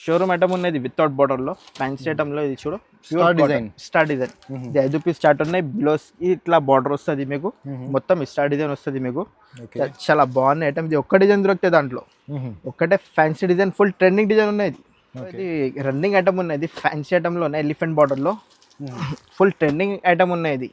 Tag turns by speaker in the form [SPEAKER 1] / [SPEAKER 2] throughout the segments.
[SPEAKER 1] Showroom item ఉన్నది without border లో fancy item లో ఇది చూడు స్టార్ డిజైన్ ఇది 5 పీస్ స్టార్ట్ ఉన్నాయి బిలోస్ ఇట్లా బార్డర్ వస్తుంది మీకు మొత్తం స్టార్ డిజైన్ వస్తుంది మీకు చాలా బాగున్న ఐటమ్ ఇది ఒక్క డిజైన్ దొరుకుతాయి దాంట్లో ఒక్కటే fancy design full trending design ఉన్నాయి ఇది రన్నింగ్ ఐటమ్ ఉన్నది ఫ్యాన్సీ ఐటమ్ లో ఎలిఫెంట్ బార్డర్ లో ఫుల్ ట్రెండింగ్ ఐటమ్ ఉన్నాయి ఇది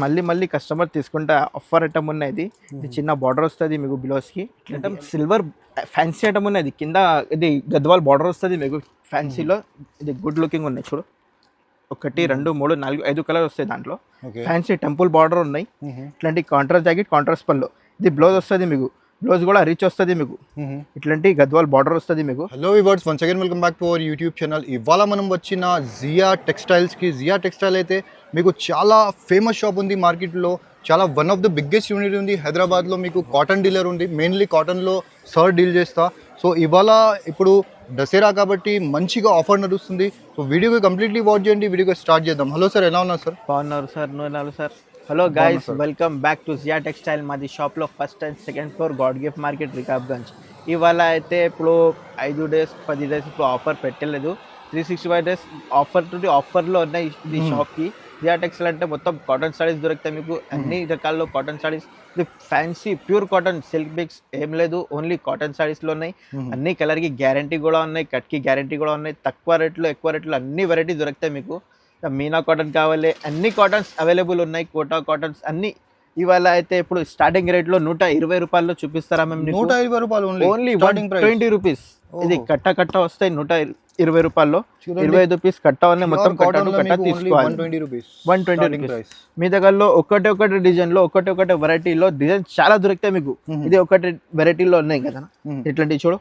[SPEAKER 1] మళ్ళీ మళ్ళీ కస్టమర్ తీసుకుంటే ఆఫర్ ఐటమ్ ఉన్నది ఇది చిన్న బార్డర్ వస్తుంది మీకు బిలోస్కి ఐటమ్ సిల్వర్ ఫ్యాన్సీ ఐటమ్ ఉన్నది కింద ఇది గద్వాల్ బార్డర్ వస్తుంది మీకు ఫ్యాన్సీలో ఇది గుడ్ లుకింగ్ ఉన్నాయి చూడు 1 2 3 4 5 కలర్ వస్తాయి దాంట్లో ఫ్యాన్సీ టెంపుల్ బార్డర్ ఉన్నాయి ఇట్లాంటి కాంట్రాస్ట్ జాకెట్ కాంట్రాస్ట్ పళ్ళు ఇది బ్లౌజ్ వస్తుంది మీకు బ్లౌజ్ కూడా రిచ్ వస్తుంది మీకు ఇట్లాంటి గద్వాల్ బార్డర్ వస్తుంది మీకు
[SPEAKER 2] hello viewers once again welcome back to our YouTube channel ఇవాళ మనం వచ్చిన జియా టెక్స్టైల్స్కి జియా టెక్స్టైల్ అయితే మీకు చాలా ఫేమస్ షాప్ ఉంది మార్కెట్లో చాలా one of the biggest unit ఉంది హైదరాబాద్లో మీకు కాటన్ డీలర్ ఉంది మెయిన్లీ కాటన్లో సర్ డీల్ చేస్తా సో ఇవాళ ఇప్పుడు దసరా కాబట్టి మంచిగా ఆఫర్ నడుస్తుంది సో వీడియోకి కంప్లీట్లీ వాచ్ చేయండి వీడియోకి స్టార్ట్ చేద్దాం హలో సార్ ఎలా ఉన్నారు సార్
[SPEAKER 1] బాగున్నారు సార్ నువ్వు sir hello guys welcome back to Jiya textile మాది షాప్లో first and second floor God Gift Market Rikabganj ఇవాళ అయితే ఇప్పుడు 5 డేస్ 10 డేస్ ఇప్పుడు ఆఫర్ పెట్టలేదు 365 డేస్ ఆఫర్లో ఉన్నాయి ఇది షాప్కి జియా టెక్స్టైల్ అంటే మొత్తం కాటన్ సారీస్ దొరుకుతాయి మీకు అన్ని రకాల్లో కాటన్ సారీస్ ఇది fancy pure cotton silk Biggs ఏం లేదు ఓన్లీ కాటన్ సారీస్లో ఉన్నాయి అన్ని కలర్కి గ్యారంటీ కూడా ఉన్నాయి కట్కి గ్యారంటీ కూడా ఉన్నాయి తక్కువ రేట్లో ఎక్కువ రేట్లో అన్ని వెరైటీ దొరుకుతాయి మీకు మీనా కాటన్ కావాలి అన్ని కాటన్స్ అవైలబుల్ ఉన్నాయి కోటా కాటన్స్ అన్ని ఇవాళ అయితే ఇప్పుడు స్టార్టింగ్ రేట్ లో 120 రూపాయల్లో చూపిస్తారా మేము
[SPEAKER 2] 120 రూపాయలు
[SPEAKER 1] ఓన్లీ 120 రూపీస్ ఇది కట్ట వస్తాయి 120 రూపాయల్లో 25 పీస్ కట్ట ఉన్నాయి మొత్తం కట్ట తీసుకోవాలి 120 రూపీస్ మీ దగ్గరలో ఒకటి డిజైన్ లో ఒకటి వెరైటీలో డిజైన్ చాలా దొరుకుతాయి మీకు ఇది ఒకటి వెరైటీలో ఉన్నాయి కదా ఇట్లాంటివి చూడు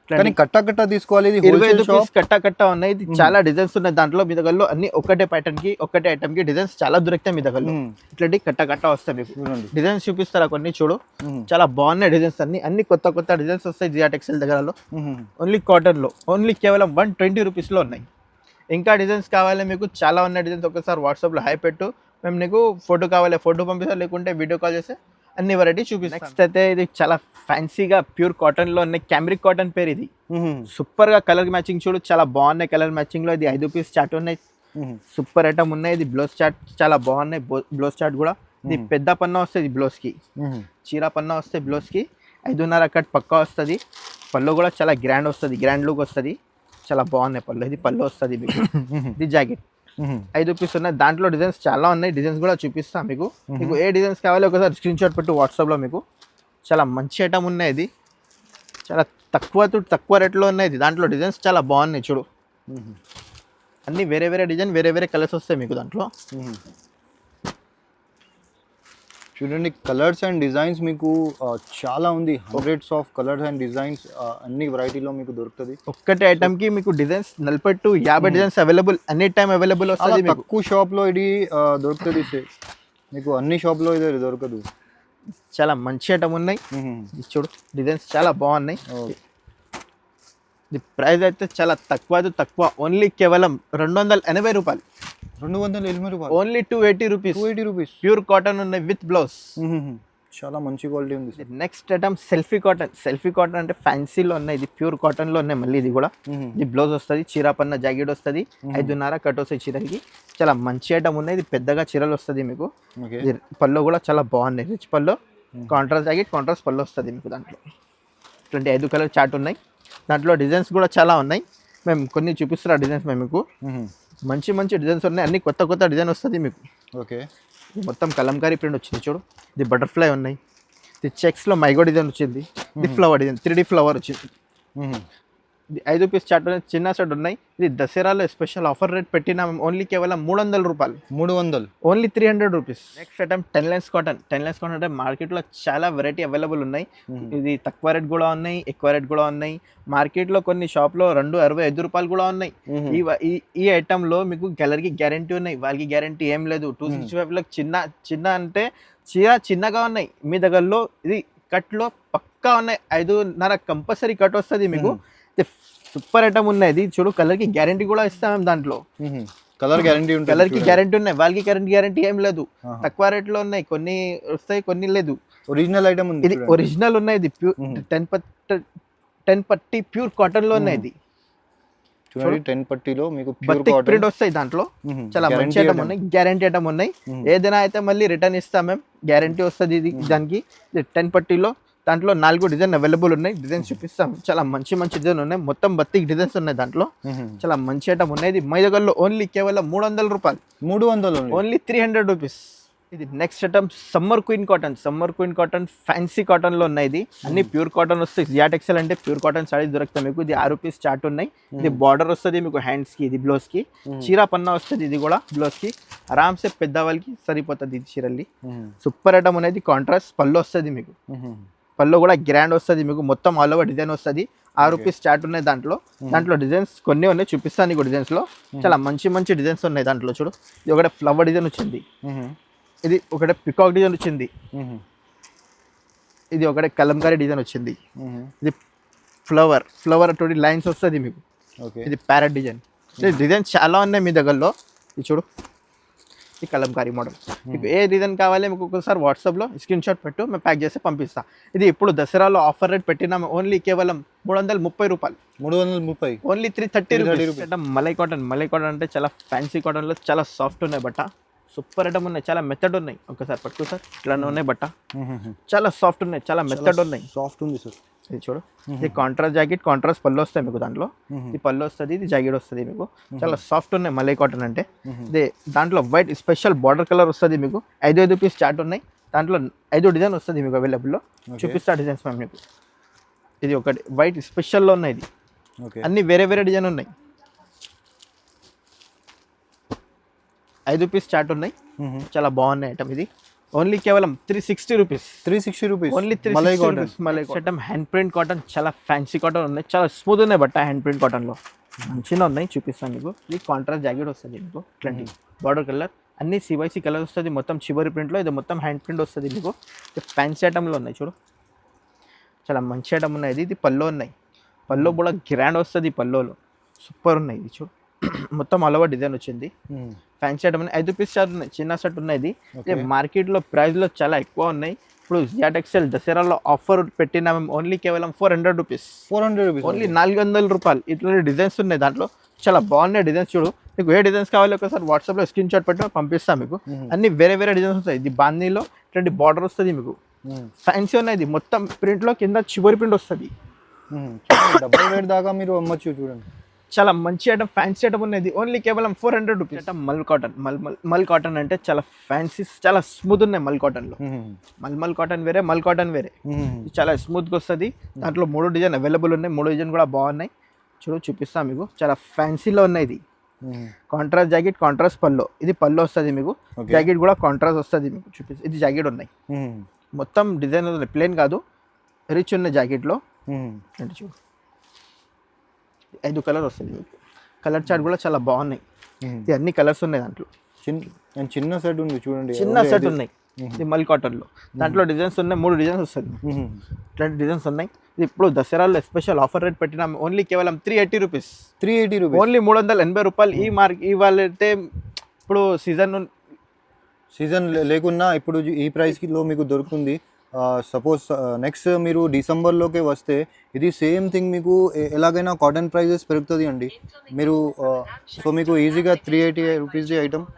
[SPEAKER 2] కానీ కట్ట తీసుకోవాలి
[SPEAKER 1] 25 పీస్ కట్ట ఉన్నాయి ఇది చాలా డిజైన్స్ ఉన్నాయి దాంట్లో మీ దగ్గరలో అన్ని ఒకటే ప్యాటర్న్ కి ఒకటే ఐటమ్ కి డిజైన్స్ చాలా దొరుకుతాయి మీ దగ్గరలో ఇట్లాంటి కట్ట వస్తాయి మీకు డిజైన్స్ చూపిస్తారా కొన్ని చూడు చాలా బాగున్నాయి డిజైన్స్ అన్ని కొత్త డిజైన్స్ వస్తాయి జియా టెక్స్టైల్ దగ్గరలో ఓన్లీ కాటన్ లో ఓన్లీ కేవలం 120 రూపీస్ లో ఉన్నాయి ఇంకా డిజైన్స్ కావాలి మీకు చాలా ఉన్నాయి డిజైన్స్ ఒకసారి వాట్సాప్ లో హై పెట్టు మేము నీకు ఫోటో కావాలి ఫోటో పంపిస్తాం లేకుంటే వీడియో కాల్ చేస్తే అన్ని వెరైటీ చూపిస్తాం నెక్స్ట్ అయితే ఇది చాలా ఫ్యాన్సీగా ప్యూర్ కాటన్ లో ఉన్నాయి క్యామ్రిక్ కాటన్ పేరు ఇది సూపర్ గా కలర్ మ్యాచింగ్ చూడు చాలా బాగున్నాయి కలర్ మ్యాచింగ్ లో ఇది 5 పీస్ చాట్ ఉన్నాయి సూపర్ ఐటమ్ ఉన్నాయి ఇది బ్లౌజ్ చాట్ చాలా బాగున్నాయి బ్లౌజ్ చాట్ కూడా ఇది పెద్ద పన్నా వస్తుంది బ్లౌజ్ కి చీర పన్నా వస్తే బ్లౌజ్ కి 5.5 కట్ పక్కా వస్తుంది పళ్ళు కూడా చాలా గ్రాండ్ వస్తుంది గ్రాండ్ లుక్ వస్తుంది చాలా బాగున్నాయి పళ్ళు ఇది పళ్ళు వస్తుంది మీకు ఇది జాకెట్ 5 పీస్ ఉన్నాయి దాంట్లో డిజైన్స్ చాలా ఉన్నాయి డిజైన్స్ కూడా చూపిస్తాను మీకు ఏ డిజైన్స్ కావాలో ఒకసారి స్క్రీన్ షాట్ పెట్టు వాట్సాప్లో మీకు చాలా మంచి ఐటమ్ ఉన్నాయి ఇది చాలా తక్కువ రేట్లో ఉన్నాయి దాంట్లో డిజైన్స్ చాలా బాగున్నాయి చూడు అన్ని వేరే డిజైన్ వేరే కలర్స్ వస్తాయి మీకు దాంట్లో
[SPEAKER 2] చూడండి కలర్స్ అండ్ డిజైన్స్ మీకు చాలా ఉంది hundreds of colours and designs అన్ని వెరైటీలో మీకు దొరుకుతుంది
[SPEAKER 1] ఒక్కటే ఐటమ్ కి మీకు designs 40 to 50 designs available any time available వస్తుంది
[SPEAKER 2] తక్కువ షాప్ లో ఇది దొరుకుతుంది మీకు అన్ని షాప్ లో ఇది దొరకదు
[SPEAKER 1] చాలా మంచి ఐటమ్ ఉన్నాయి చూడు డిజైన్స్ చాలా బాగున్నాయి ఇది ప్రైస్ అయితే చాలా తక్కువ ఓన్లీ కేవలం 280 రూపాయలు ఓన్లీ 280 రూపీస్ ప్యూర్ కాటన్ ఉన్నాయి విత్ బ్లౌజ్
[SPEAKER 2] చాలా మంచి క్వాలిటీ ఉంది
[SPEAKER 1] నెక్స్ట్ ఐటమ్ సెల్ఫీ కాటన్ అంటే ఫ్యాన్సీలో ఉన్నాయి ఇది ప్యూర్ కాటన్ లో ఉన్నాయి మళ్ళీ ఇది కూడా ఇది బ్లౌజ్ వస్తుంది చీర పన్న జాకెట్ వస్తుంది 5.5 కట్ వస్తాయి చీరకి చాలా మంచి ఐటమ్ ఉన్నాయి ఇది పెద్దగా చీరలు వస్తుంది మీకు పళ్ళు కూడా చాలా బాగున్నాయి రిచ్ పళ్ళు కాంట్రాస్ట్ జాకెట్ కాంట్రాస్ట్ పళ్ళు వస్తుంది మీకు దాంట్లో 25 కలర్ చార్ట్ ఉన్నాయి దాంట్లో డిజైన్స్ కూడా చాలా ఉన్నాయి మేము కొన్ని చూపిస్తున్నా డిజైన్స్ మేము మీకు మంచి డిజైన్స్ ఉన్నాయి అన్ని కొత్త డిజైన్ వస్తుంది మీకు
[SPEAKER 2] ఓకే
[SPEAKER 1] మొత్తం కలంకారీ ప్రింట్ వచ్చింది చూడు ఇది బటర్ఫ్లై ఉన్నాయి ఇది చెక్స్లో మైగో డిజైన్ వచ్చింది ఇది ఫ్లవర్ డిజైన్ 3D ఫ్లవర్ వచ్చింది ఇది 5 పీస్ చాట్ చిన్న సెట్ ఉన్నాయి ఇది దసరాలో స్పెషల్ ఆఫర్ రేట్ పెట్టిన ఓన్లీ కేవలం 300 రూపాయలు only 300 rupees next item 10 lines cotton అంటే మార్కెట్లో చాలా వెరైటీ అవైలబుల్ ఉన్నాయి ఇది తక్కువ రేట్ కూడా ఉన్నాయి ఎక్కువ రేట్ కూడా ఉన్నాయి మార్కెట్లో కొన్ని షాప్లో 265 రూపాయలు కూడా ఉన్నాయి ఈ ఐటెంలో మీకు కలర్కి గ్యారంటీ ఉన్నాయి వాళ్ళకి గ్యారంటీ ఏం లేదు 265లో చిన్న అంటే చీర చిన్నగా ఉన్నాయి మీ దగ్గరలో ఇది కట్లో పక్కా ఉన్నాయి 5.5 కంపల్సరీ కట్ వస్తుంది మీకు సూపర్ ఐటమ్ ఉన్నాయి చూడు కలర్ కి గ్యారంటీ కూడా ఇస్తాం దాంట్లో
[SPEAKER 2] కలర్
[SPEAKER 1] కి గ్యారంటీ ఉన్నాయి వాళ్ళకి గ్యారంటీ ఏం లేదు తక్కువ రేట్ లో ఉన్నాయి కొన్ని వస్తాయి కొన్ని లేదు
[SPEAKER 2] ఒరిజినల్ ఐటమ్
[SPEAKER 1] ఇది ఒరిజినల్ ఉన్నాయి ఇది 10 పట్టి ప్యూర్ కాటన్ లో ఉన్నాయి ఇది
[SPEAKER 2] చూడండి 10 పట్టీలో మీకు ప్యూర్
[SPEAKER 1] బతిక్
[SPEAKER 2] కాటన్
[SPEAKER 1] ప్రింట్ వస్తాయి దాంట్లో, చాలా మంచి ఐటమ్ ఉన్నాయి, గ్యారంటీ ఐటమ్ ఉన్నాయి. ఏదైనా అయితే మళ్ళీ రిటర్న్ ఇస్తాం మేము, గ్యారంటీ వస్తుంది ఇది దానికి. 10 పట్టీలో దాంట్లో 4 డిజైన్ అవైలబుల్ ఉన్నాయి, డిజైన్స్ చూపిస్తాం. చాలా మంచి మంచి డిజైన్ ఉన్నాయి, మొత్తం బతిక్ డిజైన్స్ ఉన్నాయి దాంట్లో. చాలా మంచి ఐటమ్ ఉన్నాయి. ఇది మై దగ్గరలో ఓన్లీ కేవలం 300 రూపాయలు,
[SPEAKER 2] 300
[SPEAKER 1] ఓన్లీ 300 రూపీస్. ఇది next item summer queen cotton. Summer queen cotton fancy cotton లో ఉన్నాయి. ఇది అన్ని ప్యూర్ కాటన్ వస్తాయి. జియా టెక్స్టైల్ అంటే ప్యూర్ కాటన్ సారీస్ దొరుకుతాయి మీకు. ఇది 6 రూపీస్ చార్ట్ ఉన్నాయి. ఇది బార్డర్ వస్తుంది మీకు హ్యాండ్స్ కి, ఇది బ్లౌజ్ కి చీర పన్నా వస్తుంది. ఇది కూడా బ్లౌజ్ కి ఆరామ్సే పెద్దవాళ్ళకి సరిపోతుంది ఇది చీరల్ని. సూపర్ ఐటమ్ అనేది. కాంట్రాస్ట్ పళ్ళు వస్తుంది మీకు, పళ్ళు కూడా గ్రాండ్ వస్తుంది మీకు, మొత్తం ఆల్ ఓవర్ డిజైన్ వస్తుంది. 6 రూపీస్ చార్ట్ ఉన్నాయి దాంట్లో. దాంట్లో డిజైన్స్ కొన్ని ఉన్నాయి, చూపిస్తాను నీకు డిజైన్స్ లో. చాలా మంచి మంచి డిజైన్స్ ఉన్నాయి దాంట్లో. చూడు, ఇది ఒకటి ఫ్లవర్ డిజైన్ వచ్చింది, ఇది ఒకటి పికాక్ డిజైన్ వచ్చింది, ఇది ఒకటి కలంకారీ డిజైన్ వచ్చింది, ఇది ఫ్లవర్ తోటి లైన్స్ వస్తుంది మీకు. ఇది ప్యారెట్ డిజైన్. డిజైన్ చాలా ఉన్నాయి మీ దగ్గరలో. ఇది చూడు, ఈ కలంకారీ మోడల్. మీకు ఏ డిజైన్ కావాలి మీకు ఒకసారి వాట్సాప్లో స్క్రీన్ షాట్ పెట్టు, మేము ప్యాక్ చేసి పంపిస్తాం. ఇది ఇప్పుడు దసరాలో ఆఫర్ రేట్ పెట్టినాము, ఓన్లీ కేవలం 330 రూపాయలు,
[SPEAKER 2] 330,
[SPEAKER 1] only 330 rupees. Malai cotton. Malai cotton అంటే చాలా ఫ్యాన్సీ కాటన్లో చాలా సాఫ్ట్ ఉన్నాయి బట్ట, సూపర్ ఐటమ్ ఉన్నాయి, చాలా మెథడ్ ఉన్నాయి. ఒకసారి పట్టుకో సార్, ఇట్లానే ఉన్నాయి బట్ట, చాలా సాఫ్ట్ ఉన్నాయి, చాలా మెథడ్ ఉన్నాయి.
[SPEAKER 2] సాఫ్ట్ ఉంది సార్.
[SPEAKER 1] ఇది చూడు, ఇది కాంట్రాస్ట్ జాకెట్, కాంట్రాస్ట్ పళ్ళు వస్తాయి మీకు దాంట్లో. ఇది పళ్ళు వస్తుంది, ఇది జాకెట్ వస్తుంది మీకు. చాలా సాఫ్ట్ ఉన్నాయి మలై కాటన్ అంటే. ఇది దాంట్లో వైట్ స్పెషల్ బార్డర్ కలర్ వస్తుంది మీకు. 5 రూపీస్ చార్ట్ ఉన్నాయి దాంట్లో. 5 డిజైన్ వస్తుంది మీకు అవైలబుల్లో. చూపిస్తా డిజైన్స్ మేము మీకు. ఇది ఒకటి వైట్ స్పెషల్లో ఉన్నాయి. ఇది అన్ని వేరే వేరే డిజైన్ ఉన్నాయి. 5 రూపీస్ చార్ట్ ఉన్నాయి, చాలా బాగున్నాయి ఐటమ్. ఇది ఓన్లీ కేవలం 360 rupees,
[SPEAKER 2] 360 rupees.
[SPEAKER 1] Only 360 rupees malai cotton. Hand print cotton, చాలా ఫ్యాన్సీ కాటన్ ఉన్నాయి, చాలా స్మూత్ ఉన్నాయి బట్ట. హ్యాండ్ ప్రింట్ కాటన్లో మంచిగా ఉన్నాయి, చూపిస్తాను మీకు. ఇది కాంట్రాస్ట్ జాకెట్ వస్తుంది మీకు, ఇట్లాంటి బార్డర్ కలర్, అన్ని సివైసీ కలర్ వస్తుంది మొత్తం. చివరి ప్రింట్లో ఇది మొత్తం హ్యాండ్ ప్రింట్ వస్తుంది మీకు. ఫ్యాన్సీ ఐటమ్లో ఉన్నాయి చూడు, చాలా మంచి ఐటమ్ ఉన్నాయి. ఇది పల్లో ఉన్నాయి, పల్లో కూడా గ్రాండ్ వస్తుంది పల్లోలో, సూపర్ ఉన్నాయి. ఇది చూడు, మొత్తం ఆల్ ఓవర్ డిజైన్ వచ్చింది. ఫ్యాన్సీ ఐటమ్ 5 రూపీస్ చార్ట్ ఉన్నాయి, చిన్న సెట్ ఉన్నాయి. ఇది మార్కెట్లో ప్రైస్లో చాలా ఎక్కువ ఉన్నాయి. ఇప్పుడు జియా టెక్స్టైల్ దసరాలో ఆఫర్ పెట్టినా మేము, ఓన్లీ కేవలం 400 రూపీస్,
[SPEAKER 2] 400 రూపీస్,
[SPEAKER 1] ఓన్లీ 400 రూపాయలు. ఇట్లాంటి డిజైన్స్ ఉన్నాయి దాంట్లో, చాలా బాగున్నాయి డిజైన్స్. చూడు, మీకు ఏ డిజైన్స్ కావాలి ఒకసారి వాట్సాప్లో స్క్రీన్ షాట్ పెట్టి పంపిస్తాం మీకు. అన్ని వేరే వేరే డిజైన్స్ వస్తాయి. ఇది బాందీలో ఇట్లాంటి బార్డర్ వస్తుంది మీకు, ఫ్యాన్సీ ఉన్నాయి. ఇది మొత్తం ప్రింట్లో కింద చివరి ప్రింట్ వస్తుంది.
[SPEAKER 2] డబుల్ రేట్ దాకా మీరు అమ్మచ్చు. చూడండి,
[SPEAKER 1] చాలా మంచి ఐటమ్, ఫ్యాన్సీ ఐటమ్ ఉన్నది. ఓన్లీ కేవలం 400 రూపీస్. మల్ కాటన్. మల్ కాటన్ అంటే చాలా ఫ్యాన్సీ, చాలా స్మూత్ ఉన్నాయి మల్ కాటన్లో. మల్ కాటన్ వేరే, మల్ కాటన్ వేరే. చాలా స్మూత్గా వస్తుంది. దాంట్లో 3 డిజైన్ అవైలబుల్ ఉన్నాయి, 3 డిజైన్ కూడా బాగున్నాయి. చూపిస్తాను మీకు, చాలా ఫ్యాన్సీలో ఉన్నాయి. ఇది కాంట్రాస్ట్ జాకెట్, కాంట్రాస్ట్ పల్లో. ఇది పల్లో వస్తుంది మీకు, జాకెట్ కూడా కాంట్రాస్ట్ వస్తుంది మీకు. చూపిస్తాను, ఇది జాకెట్ ఉన్నాయి, మొత్తం డిజైన్ ప్లేన్ కాదు, రిచ్ ఉన్న జాకెట్లో. అంటే చూడు, 5 కలర్ వస్తుంది మీకు. కలర్ చార్ట్ కూడా చాలా బాగున్నాయి. ఇది అన్ని కలర్స్ ఉన్నాయి దాంట్లో.
[SPEAKER 2] చిన్న సెట్ ఉంది చూడండి,
[SPEAKER 1] చిన్న సెట్ ఉన్నాయి. ఇది మల్ కాటన్లో, దాంట్లో డిజైన్స్ ఉన్నాయి, 3 డిజైన్స్ వస్తుంది. ఇట్లాంటి డిజైన్స్ ఉన్నాయి. ఇది ఇప్పుడు దసరాలో స్పెషల్ ఆఫర్ రేట్ పెట్టినాము, ఓన్లీ కేవలం 380 రూపీస్, 380 రూపీస్, ఓన్లీ 380 రూపాయలు. ఈ వాళ్ళైతే ఇప్పుడు సీజన్
[SPEAKER 2] లేకున్నా ఇప్పుడు ఈ ప్రైస్లో మీకు దొరుకుతుంది. సపోజ్ నెక్స్ట్ మీరు డిసెంబర్లోకి వస్తే ఇది సేమ్ థింగ్ మీకు ఎలాగైనా కాటన్ ప్రైజెస్ పెరుగుతుంది అండి. మీరు సో మీకు ఈజీగా 380 రూపీస్ ఐటమ్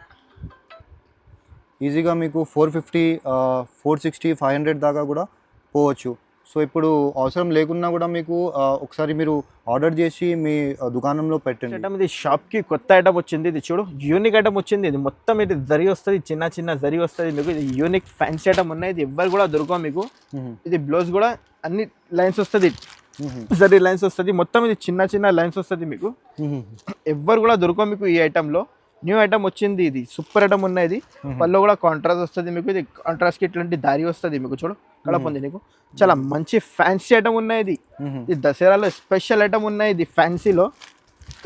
[SPEAKER 2] ఈజీగా మీకు 450, 460, 500 దాకా కూడా పోవచ్చు. సో ఇప్పుడు అవసరం లేకున్నా కూడా మీకు ఒకసారి మీరు ఆర్డర్ చేసి మీ దుకాణంలో పెట్టండి.
[SPEAKER 1] ఐటమ్ ఇది షాప్కి కొత్త ఐటమ్ వచ్చింది. ఇది చూడు, యూనిక్ ఐటమ్ వచ్చింది. ఇది మొత్తం ఇది జరీ వస్తుంది, చిన్న చిన్న జరీ వస్తుంది మీకు. ఇది యూనిక్ ఫ్యాన్సీ ఐటమ్ ఉన్నాయి, ఇది ఎవ్వరు కూడా దొరకవు మీకు. ఇది బ్లౌజ్ కూడా అన్ని లైన్స్ వస్తుంది, జరీ లైన్స్ వస్తుంది మొత్తం. ఇది చిన్న చిన్న లైన్స్ వస్తుంది మీకు, ఎవ్వరు కూడా దొరకవు మీకు ఈ ఐటమ్లో. న్యూ ఐటమ్ వచ్చింది, ఇది సూపర్ ఐటమ్ ఉన్నది. పళ్ళు కూడా కాంట్రాస్ట్ వస్తుంది మీకు. ఇది కాంట్రాస్ట్కి ఇట్లాంటి దారి వస్తుంది మీకు. చూడు, కలప్ ఉంది నీకు. చాలా మంచి ఫ్యాన్సీ ఐటమ్ ఉన్నాయి. ఇది దసరాలో స్పెషల్ ఐటమ్ ఉన్నాయి. ఇది ఫ్యాన్సీలో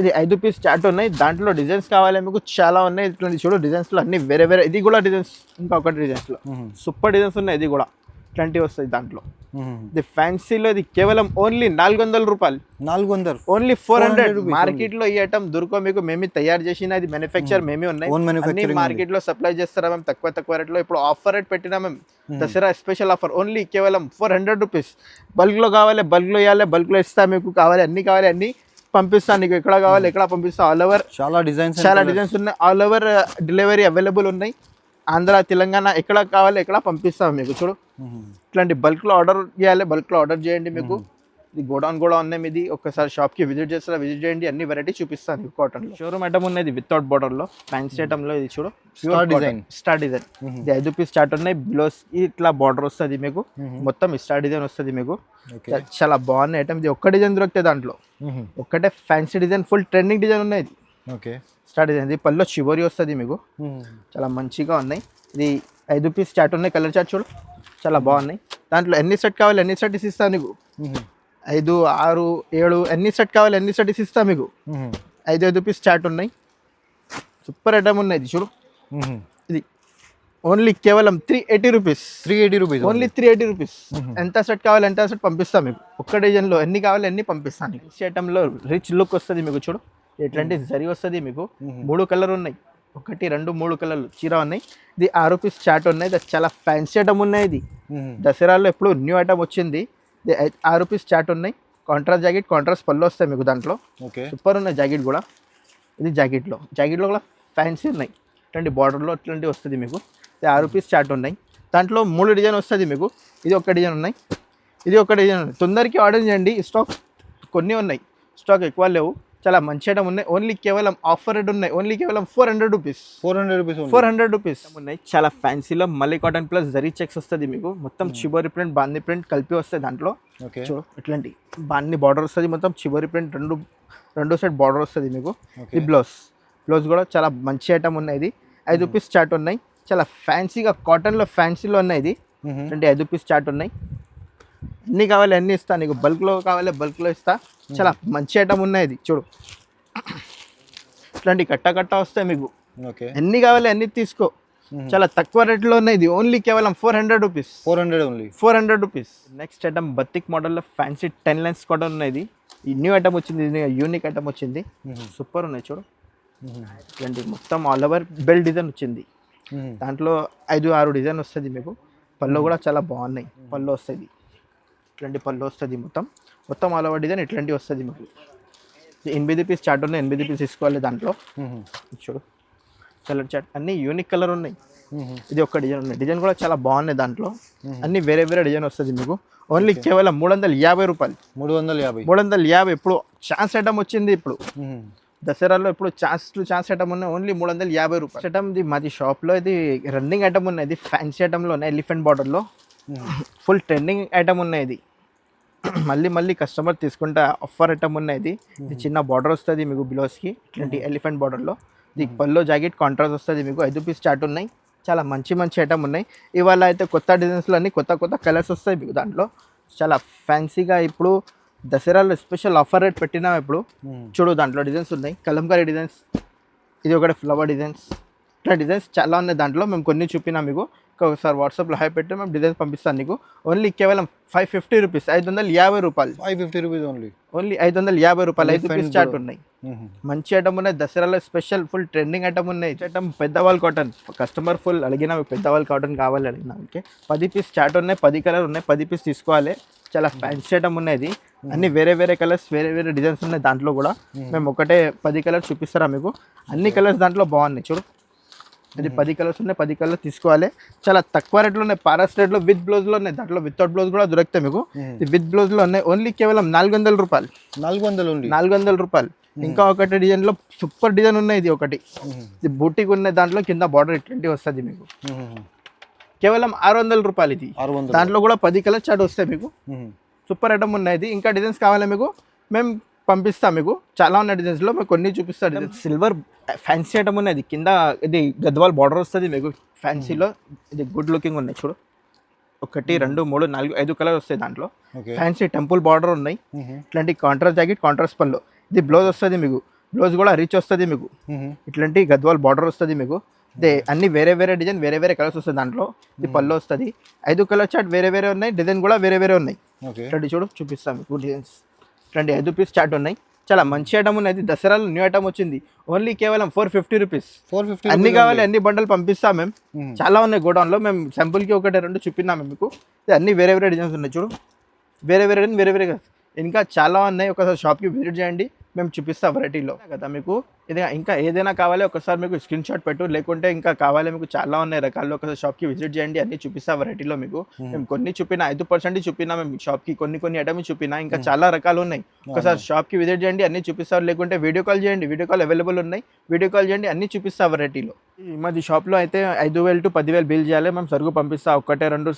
[SPEAKER 1] ఇది 5 రూపీస్ చార్ట్ ఉన్నాయి. దాంట్లో డిజైన్స్ కావాలి మీకు, చాలా ఉన్నాయి. ఇట్లాంటి చూడు, డిజైన్స్లో అన్ని వేరే వేరే. ఇది కూడా డిజైన్స్, ఇంకొకటి డిజైన్స్లో సూపర్ డిజైన్స్ ఉన్నాయి. ఇది కూడా ఇట్లాంటివి వస్తాయి దాంట్లో. ఇది ఫ్యాన్సీలో ఇది కేవలం ఓన్లీ 400 రూపాయలు, 400, ఓన్లీ 400. మార్కెట్లో ఈ ఐటమ్ దొరకవు మీకు. మేమే తయారు చేసిన, ఇది మ్యానుఫ్యాక్చర్ మేమే ఉన్నాయి. మార్కెట్లో సప్లై చేస్తారా మేము తక్కువ రేట్లో. ఇప్పుడు ఆఫర్ రేట్ పెట్టినా మేము, దసరా స్పెషల్ ఆఫర్, ఓన్లీ కేవలం 400 రూపీస్. బల్క్లో కావాలి బల్క్లో ఇవ్వాలి, బల్క్లో ఇస్తా మీకు. కావాలి అన్ని కావాలి అన్ని పంపిస్తాను నీకు, ఎక్కడ కావాలి ఎక్కడ పంపిస్తా. ఆల్ ఓవర్
[SPEAKER 2] చాలా డిజైన్స్
[SPEAKER 1] ఉన్నాయి, ఆల్ ఓవర్ డెలివరీ అవైలబుల్ ఉన్నాయి. ఆంధ్ర తెలంగాణ ఎక్కడ కావాలి ఎక్కడ పంపిస్తాం మీకు. చూడు ఇట్లాంటి బల్క్లో ఆర్డర్ చేయాలి, బల్క్లో ఆర్డర్ చేయండి. మీకు ఇది గోడౌన్ కూడా ఉన్నాయి మీది. ఒక్కసారి షాప్కి విజిట్ చేస్తారా, విజిట్ చేయండి, అన్ని వెరైటీ చూపిస్తాను మీకు. కాటన్లో షోరూమ్ ఐటమ్ ఉన్నది వితౌట్ బార్డర్లో, ఫ్యాన్సీ ఐటమ్లో. ఇది చూడు స్టార్ డిజైన్ ఇది 5 పీస్ స్టార్ట్ ఉన్నాయి. బిలోస్ ఇట్లా బార్డర్ వస్తుంది మీకు, మొత్తం స్టార్ డిజైన్ వస్తుంది మీకు. చాలా బాగున్నాయి ఐటమ్. ఇది ఒక్క డిజైన్ దొరుకుతాయి దాంట్లో, ఒక్కటే fancy design, full trending design ఉన్నాయి. ఇది
[SPEAKER 2] ఓకే
[SPEAKER 1] స్టార్ట్ డిజైన్. ఇది పల్లో చివరి వస్తుంది మీకు, చాలా మంచిగా ఉన్నాయి. ఇది 5 పీస్ చాట్ ఉన్నాయి, కలర్ చాట్ చూడు చాలా బాగున్నాయి. దాంట్లో ఎన్ని సెట్ కావాలి ఎన్ని సెట్ ఇస్తాను నీకు, 5, 6, 7 ఎన్ని సెట్ కావాలి ఎన్ని సెట్ ఇస్తా మీకు. 5 పీస్ చాట్ ఉన్నాయి, సూపర్ ఐటమ్ ఉన్నాయి. ఇది చూడు ఇది ఓన్లీ కేవలం 380 రూపీస్, ఓన్లీ 380 రూపీస్. ఎంత సెట్ కావాలి ఎంత సెట్ పంపిస్తా మీకు. ఒక్క డిజైన్లో ఎన్ని కావాలి ఎన్ని పంపిస్తాను నీకు. ఈ ఐటమ్లో రిచ్ లుక్ వస్తుంది మీకు. చూడు ఎట్లాంటి జరీ వస్తుంది మీకు. 3 కలర్ ఉన్నాయి, 1, 2, 3 కలర్లు చీర ఉన్నాయి. ఇది 6 పీస్ చాట్ ఉన్నాయి. ఇది చాలా ఫ్యాన్సీ ఐటమ్ ఉన్నాయి. ఇది దసరాలో ఎప్పుడు న్యూ ఐటమ్ వచ్చింది. ఇది 6 పీస్ చాట్ ఉన్నాయి. కాంట్రాస్ట్ జాకెట్, కాంట్రాస్ట్ పళ్ళు వస్తాయి మీకు దాంట్లో. సూపర్ ఉన్నాయి జాకెట్ కూడా. ఇది జాకెట్లో కూడా ఫ్యాన్సీ ఉన్నాయి. ఇట్లాంటి బార్డర్లో ఇట్లాంటివి వస్తుంది మీకు. ఇది 6 పీస్ చాట్ ఉన్నాయి. దాంట్లో 3 డిజైన్ వస్తుంది మీకు. ఇది ఒక డిజైన్ ఉన్నాయి, ఇది ఒక డిజైన్ ఉన్నాయి. తొందరకి ఆర్డర్ చేయండి, స్టాక్ కొన్ని ఉన్నాయి, స్టాక్ ఎక్కువ లేవు. చాలా మంచి ఐటమ్ ఉన్నాయి. ఓన్లీ కేవలం ఆఫర్ రేట్ ఉన్నాయి, ఓన్లీ కేవలం 400 రూపీస్, 400 రూపీస్ ఉన్నాయి. చాలా ఫ్యాన్సీలో మళ్ళీ కాటన్ ప్లస్ జరీ చెక్స్ వస్తుంది మీకు. మొత్తం చివరి ప్రింట్ బాందీ ప్రింట్ కలిపి వస్తుంది దాంట్లో. చూడు ఇట్లాంటి బాందీ బార్డర్ వస్తుంది, మొత్తం చివరి ప్రింట్ రెండు సైడ్ బార్డర్ వస్తుంది మీకు. ఈ బ్లౌజ్ కూడా చాలా మంచి ఐటమ్ ఉన్నాయి. ఇది 5 పీస్ చాట్ ఉన్నాయి. చాలా ఫ్యాన్సీగా కాటన్లో ఫ్యాన్సీలో ఉన్నాయి. ఇది అంటే 5 పీస్ చాట్ ఉన్నాయి. ఎన్ని కావాలి అన్ని ఇస్తా నీకు. బల్క్లో కావాలి బల్క్లో ఇస్తా. చాలా మంచి ఐటమ్ ఉన్నాయి. ఇది చూడు ఇట్లాంటి కట్ట వస్తాయి మీకు. ఎన్ని కావాలి అన్ని తీసుకో, చాలా తక్కువ రేట్లో ఉన్నాయి. ఇది ఓన్లీ కేవలం 400 rupees, 400 rupees. Next item batik మోడల్లో ఫ్యాన్సీ 10 లైన్స్ కాటన్ ఉన్నాయి. ఇది ఈ న్యూ ఐటమ్ వచ్చింది, ఇది యూనిక్ ఐటమ్ వచ్చింది. సూపర్ ఉన్నాయి చూడు. ఇట్లాంటి మొత్తం ఆల్ ఓవర్ బెల్ డిజైన్ వచ్చింది. దాంట్లో 5, 6 డిజైన్ వస్తుంది మీకు. పళ్ళు కూడా చాలా బాగున్నాయి, పళ్ళు వస్తుంది ఇట్లాంటి పళ్ళు వస్తుంది. మొత్తం ఆల్ ఓవర్ డిజైన్ ఇట్లాంటివి వస్తుంది మీకు. 8 పీస్ చాట్ ఉన్నాయి, 8 పీస్ తీసుకోవాలి దాంట్లో. చూడు కలర్ చాట్ అన్ని యూనిక్ కలర్ ఉన్నాయి. ఇది ఒక డిజైన్ ఉన్నాయి, డిజైన్ కూడా చాలా బాగున్నాయి. దాంట్లో అన్ని వేరే డిజైన్ వస్తుంది మీకు. ఓన్లీ కేవలం 350 రూపాయలు, 350. ఇప్పుడు ఛాన్స్ ఐటమ్ వచ్చింది. ఇప్పుడు దసరాలో ఇప్పుడు ఛాన్స్ ఐటమ్ ఉన్నాయి. ఓన్లీ 350 రూపాయలు ఐటమ్. ఇది మాది షాప్లో ఇది రన్నింగ్ ఐటమ్ ఉన్నాయి. ఇది ఫ్యాన్సీ ఐటమ్లో ఉన్నాయి, ఎలిఫెంట్ బార్డర్లో ఫుల్ ట్రెండింగ్ ఐటమ్ ఉన్నాయి. ఇది మళ్ళీ కస్టమర్ తీసుకుంటే ఆఫర్ ఐటమ్ ఉన్నాయి. ఇది చిన్న బార్డర్ వస్తుంది మీకు బ్లౌజ్కి, ఇట్లాంటి ఎలిఫెంట్ బార్డర్లో. ఇది పల్లో జాకెట్ కాంట్రాస్ట్ వస్తుంది మీకు. 5 పీస్ చాట్ ఉన్నాయి. చాలా మంచి ఐటమ్ ఉన్నాయి. ఇవాళ అయితే కొత్త డిజైన్స్లో అన్ని కొత్త కలర్స్ వస్తాయి మీకు దాంట్లో. చాలా ఫ్యాన్సీగా ఇప్పుడు దసరాలో స్పెషల్ ఆఫర్ రేట్ పెట్టినా. ఇప్పుడు చూడు దాంట్లో డిజైన్స్ ఉన్నాయి, కలంకారీ డిజైన్స్, ఇది ఒకటి ఫ్లవర్ డిజైన్స్, ఇట్లా డిజైన్స్ చాలా ఉన్నాయి దాంట్లో. మేము కొన్ని చూపినా మీకు. ఒకసారి వాట్సాప్లో హై పెట్టి మేము డిజైన్స్ పంపిస్తాను నీకు. ఓన్లీ కేవలం 550 రూపీస్, 550 రూపాయలు, 550 రూపీస్ ఓన్లీ 550 రూపాయలు. 5 పీస్ చాట్ ఉన్నాయి. మంచి ఐటమ్ ఉన్నాయి. దసరాలో స్పెషల్ ఫుల్ ట్రెండింగ్ ఐటమ్ ఉన్నాయి. ఐటమ్ పెద్దవాళ్ళు కాటన్, కస్టమర్ ఫుల్ అడిగినా పెద్దవాళ్ళు కాటన్ కావాలి అడిగినా. ఓకే 10 పీస్ చాట్ ఉన్నాయి, 10 కలర్ ఉన్నాయి, 10 పీస్ తీసుకోవాలి. చాలా ఫ్యాన్సీ ఐటమ్ ఉన్నాయి. అన్ని వేరే కలర్స్, వేరే డిజైన్స్ ఉన్నాయి దాంట్లో కూడా. మేము ఒకటే 10 కలర్స్ చూపిస్తారా మీకు. అన్ని కలర్స్ దాంట్లో బాగున్నాయి చూడు. ఇది 10 కలర్స్ ఉన్నాయి, 10 కలర్స్ తీసుకోవాలి. చాలా తక్కువ రేట్లో ఉన్నాయి, పారస్ రేట్లో. విత్ బ్లౌజ్లో ఉన్నాయి, దాంట్లో వితౌట్ బ్లౌజ్ కూడా దొరుకుతాయి మీకు. విత్ బ్లౌజ్లో ఉన్నాయి. ఓన్లీ కేవలం 400 రూపాయలు, 400 రూపాయలు. ఇంకా ఒకటి డిజైన్లో సూపర్ డిజైన్ ఉన్నాయి. ఇది ఒకటి ఇది బూటీకి ఉన్నాయి. దాంట్లో కింద బార్డర్ ఇట్లాంటివి వస్తుంది మీకు. కేవలం 600 రూపాయలు. ఇది దాంట్లో కూడా 10 కలర్ చాట్ వస్తాయి మీకు. సూపర్ ఐటమ్ ఉన్నాయి. ఇంకా డిజైన్స్ కావాలి మీకు మేము పంపిస్తాం మీకు. చాలా ఉన్న డిజైన్స్లో మేము కొన్ని చూపిస్తాం. సిల్వర్ ఫ్యాన్సీ ఐటమ్ ఉన్నాయి. కింద ఇది గద్వాల్ బార్డర్ వస్తుంది మీకు. ఫ్యాన్సీలో ఇది గుడ్ లుకింగ్ ఉన్నాయి చూడు. 1, 2, 3, 4, 5 కలర్ వస్తాయి దాంట్లో. ఫ్యాన్సీ టెంపుల్ బార్డర్ ఉన్నాయి. ఇట్లాంటి కాంట్రాస్ట్ జాకెట్, కాంట్రాస్ట్ పళ్ళు. ఇది బ్లౌజ్ వస్తుంది మీకు. బ్లౌజ్ కూడా రిచ్ వస్తుంది మీకు. ఇట్లాంటి గద్వాల్ బార్డర్ వస్తుంది మీకు. ఇదే అన్ని వేరే డిజైన్, వేరే కలర్స్ వస్తుంది దాంట్లో. ఇది పళ్ళు వస్తుంది. 5 కలర్ చాట్ వేరే ఉన్నాయి. డిజైన్ కూడా వేరే ఉన్నాయి. ఇట్లాంటి చూడు చూపిస్తాం మీకు డిజైన్స్. ఇట్లాంటి 5 పీస్ చాట్ ఉన్నాయి. చాలా మంచి ఐటమ్ ఉన్నాయి. దసరాలో న్యూ ఐటమ్ వచ్చింది. ఓన్లీ కేవలం 450 రూపీస్. అన్ని కావాలి అన్ని బండలు పంపిస్తాం మేము. చాలా ఉన్నాయి గోడౌన్లో. మేము శాంపుల్కి 1, 2 చూపినాము మీకు. అన్ని వేరే డిజైన్స్ ఉన్నాయి చూడు. వేరే ఇంకా చాలా ఉన్నాయి. ఒకసారి షాప్కి విజిట్ చేయండి, మేము చూపిస్తాం వెరైటీలో కదా మీకు. ఇది ఇంకా ఏదైనా కావాలి ఒకసారి మీకు స్క్రీన్ షాట్ పెట్టు, లేకుంటే ఇంకా కావాలి మీకు చాలా ఉన్నాయి రకాల్లో, ఒకసారి షాప్కి విజిట్ చేయండి, అన్ని చూపిస్తా వెరైటీలో మీకు. మేము కొన్ని చూపినా 5% చూపినా మేము షాప్కి, కొన్ని ఐటమ్ చూపినా, ఇంకా చాలా రకాలు ఉన్నాయి. ఒకసారి షాప్కి విజిట్ చేయండి, అన్ని చూపిస్తారు, లేకుంటే వీడియో కాల్ చేయండి, వీడియో కాల్ అవైలబుల్ ఉన్నాయి, వీడియో కాల్ చేయండి, అన్ని చూపిస్తా వెరైటీలో. మాది షాప్లో అయితే 5,000 to 10,000 బిల్ చేయాలి, మేము సరుకు పంపిస్తా. ఒకటే రెండు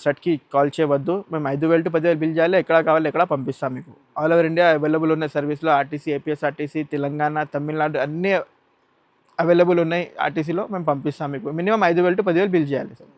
[SPEAKER 1] సెట్కి కాల్ చేయవద్దు, మేము 5,000 to 10,000 బిల్ చేయాలి, ఎక్కడ కావాలి ఎక్కడ పంపిస్తాం మీకు. ఆల్ ఓవర్ ఇండియా అవైలబుల్ ఉన్న సర్వీస్లో ఆర్టీసీ, ఏపీఎస్ఆర్టీసీ, తెలంగాణ, తమిళనాడు అన్నీ అవైలబుల్ ఉన్నాయి. ఆర్టీసీలో మేము పంపిస్తాం మీకు. మినిమం 5,000 to 10,000 బిల్ చేయాలి సార్.